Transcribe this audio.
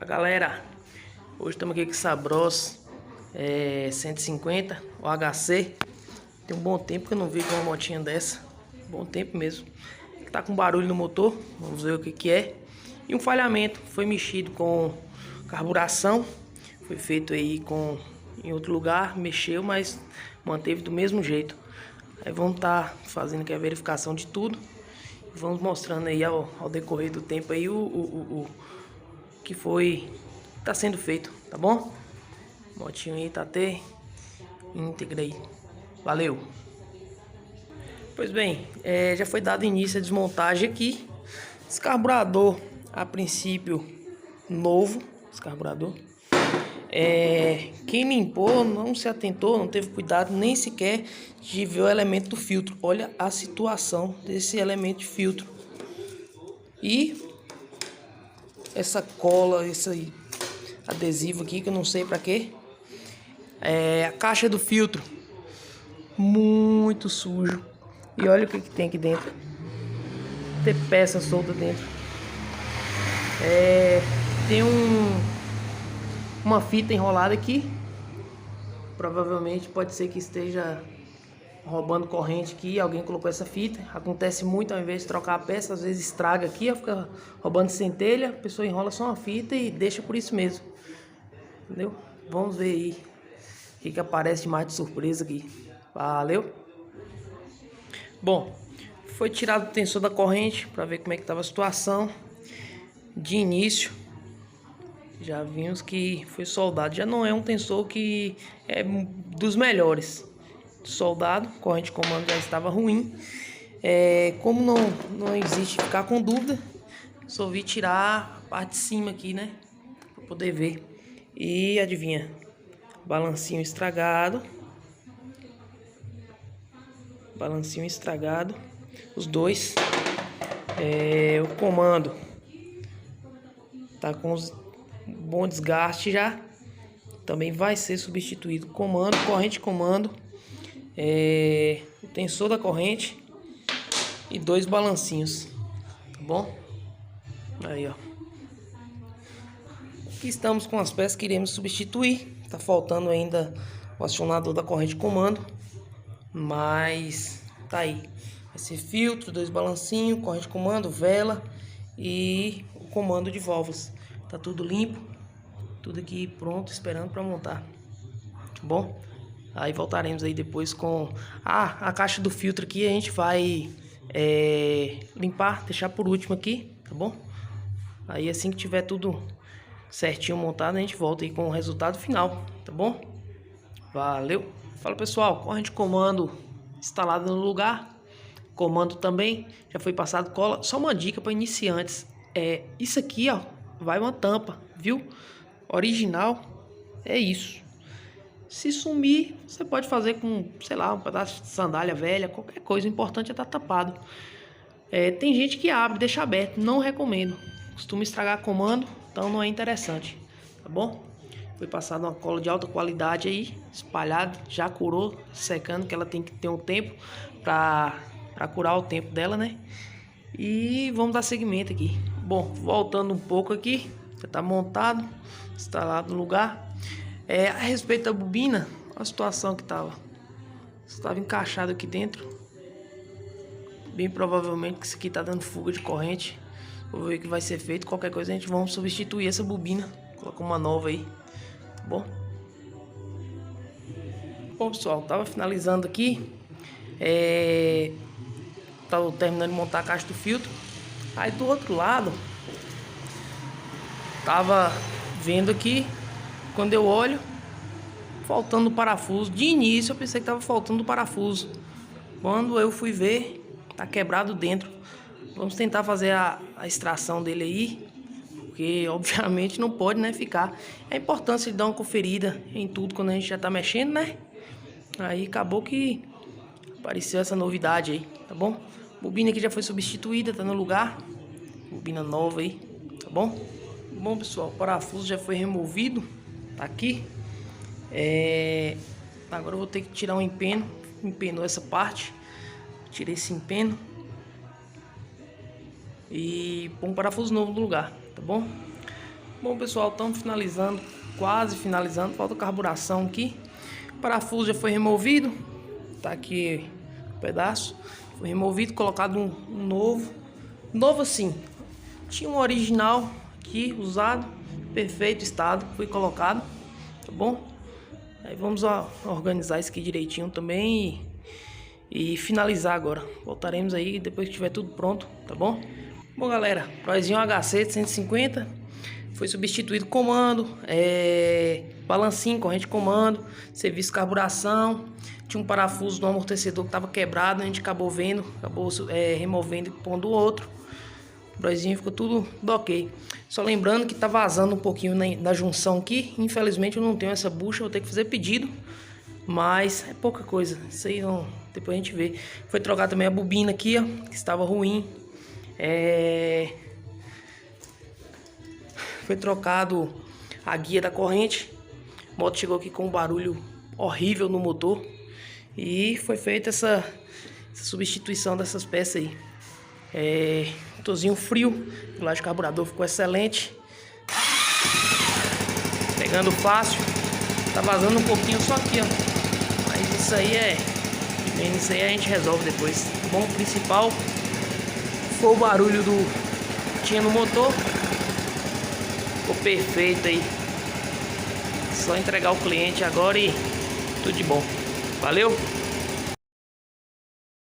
Galera, hoje estamos aqui com essa Bros 150 OHC. Tem um bom tempo que eu não vi com uma motinha dessa. Bom tempo mesmo. Tá com barulho no motor, vamos ver o que é. E um falhamento, foi mexido com carburação. Foi feito aí em outro lugar, mexeu, mas manteve do mesmo jeito. Aí vamos estar fazendo aqui a verificação de tudo. Vamos mostrando aí ao decorrer do tempo aí o que tá sendo feito, tá bom? Motinho aí tá até íntegra aí. Valeu! Pois bem, já foi dado início à desmontagem aqui. Esse carburador, a princípio, novo. Esse carburador. Quem limpou não se atentou, não teve cuidado nem sequer de ver o elemento do filtro. Olha a situação desse elemento de filtro. E essa cola, esse adesivo aqui que eu não sei pra quê. A caixa do filtro muito sujo. E olha o que tem aqui dentro. Tem peça solta dentro. Tem uma fita enrolada aqui. Provavelmente pode ser que esteja roubando corrente aqui. Alguém colocou essa fita. Acontece muito, ao invés de trocar a peça, às vezes estraga aqui, fica roubando centelha. A pessoa enrola só uma fita e deixa por isso mesmo. Entendeu? Vamos ver aí o que aparece de mais de surpresa aqui. Valeu! Bom, foi tirado o tensor da corrente para ver como é que estava a situação. De início, já vimos que foi soldado. Já não é um tensor que é dos melhores. Soldado, corrente de comando já estava ruim. Como não existe ficar com dúvida, resolvi tirar a parte de cima aqui, né? Para poder ver. E adivinha? Balancinho estragado. Balancinho estragado. Os dois. O comando tá com bom desgaste já. Também vai ser substituído. Comando, corrente de comando. O tensor da corrente. E dois balancinhos. Tá bom? Aí, ó. Aqui estamos com as peças que iremos substituir. Tá faltando ainda o acionador da corrente de comando. Mas tá aí. Vai ser filtro, dois balancinhos, corrente de comando, vela e o comando de válvulas. Tá tudo limpo, tudo aqui pronto, esperando para montar. Tá bom? Aí voltaremos aí depois com a caixa do filtro aqui. A gente vai limpar, deixar por último aqui, tá bom? Aí assim que tiver tudo certinho montado, a gente volta aí com o resultado final, tá bom? Valeu! Fala pessoal, corrente de comando instalada no lugar, comando também, já foi passado cola. Só uma dica para iniciantes, isso aqui, ó, vai uma tampa, viu? Original é isso. Se sumir, você pode fazer com, sei lá, um pedaço de sandália velha, qualquer coisa, o importante é estar tapado. Tem gente que abre, deixa aberto, não recomendo. Costuma estragar comando, então não é interessante, tá bom? Foi passada uma cola de alta qualidade aí, espalhada, já curou, secando, que ela tem que ter um tempo para curar o tempo dela, né? E vamos dar seguimento aqui. Bom, voltando um pouco aqui, já tá montado, instalado no lugar. A respeito da bobina, a situação que estava encaixado aqui dentro. Bem provavelmente que isso aqui tá dando fuga de corrente. Vou ver o que vai ser feito. Qualquer coisa a gente vai substituir essa bobina, colocar uma nova aí. Bom, pessoal, tava finalizando aqui, tava terminando de montar a caixa do filtro. Aí do outro lado tava vendo aqui, quando eu olho, faltando o parafuso. De início eu pensei que tava faltando o parafuso. Quando eu fui ver, tá quebrado dentro. Vamos tentar fazer a extração dele aí, porque obviamente não pode, né, ficar. É importante dar uma conferida em tudo quando a gente já tá mexendo, né? Aí acabou que apareceu essa novidade aí, tá bom? Bobina aqui já foi substituída, tá no lugar. Bobina nova aí, tá bom? Bom pessoal, o parafuso já foi removido, tá aqui. Agora eu vou ter que tirar um empeno. Empenou essa parte, tirei esse empeno e pôr um parafuso novo no lugar, tá bom? Bom, pessoal, estamos finalizando, quase finalizando, falta carburação aqui. O parafuso já foi removido, tá aqui um pedaço, foi removido, colocado um novo assim. Tinha um original aqui usado, perfeito estado, foi colocado, tá bom? Aí vamos organizar isso aqui direitinho também e finalizar agora. Voltaremos aí depois que tiver tudo pronto, tá bom? Bom, galera, Prozinho HC de 150 foi substituído comando, balancinho, corrente de comando, serviço de carburação. Tinha um parafuso do amortecedor que estava quebrado, a gente acabou vendo, removendo e pondo outro. O Prozinho ficou tudo ok. Só lembrando que tá vazando um pouquinho na junção aqui. Infelizmente eu não tenho essa bucha, vou ter que fazer pedido. Mas é pouca coisa, isso aí não, depois a gente vê. Foi trocar também a bobina aqui, ó, que estava ruim. Foi trocado a guia da corrente. A moto chegou aqui com um barulho horrível no motor. E foi feita essa substituição dessas peças aí. Motorzinho frio, o laje carburador ficou excelente. Pegando fácil. Tá vazando um pouquinho só aqui, ó. Mas isso aí a gente resolve depois. Bom, o principal foi o barulho que tinha no motor. Ficou perfeito aí. Só entregar o cliente agora e tudo de bom. Valeu!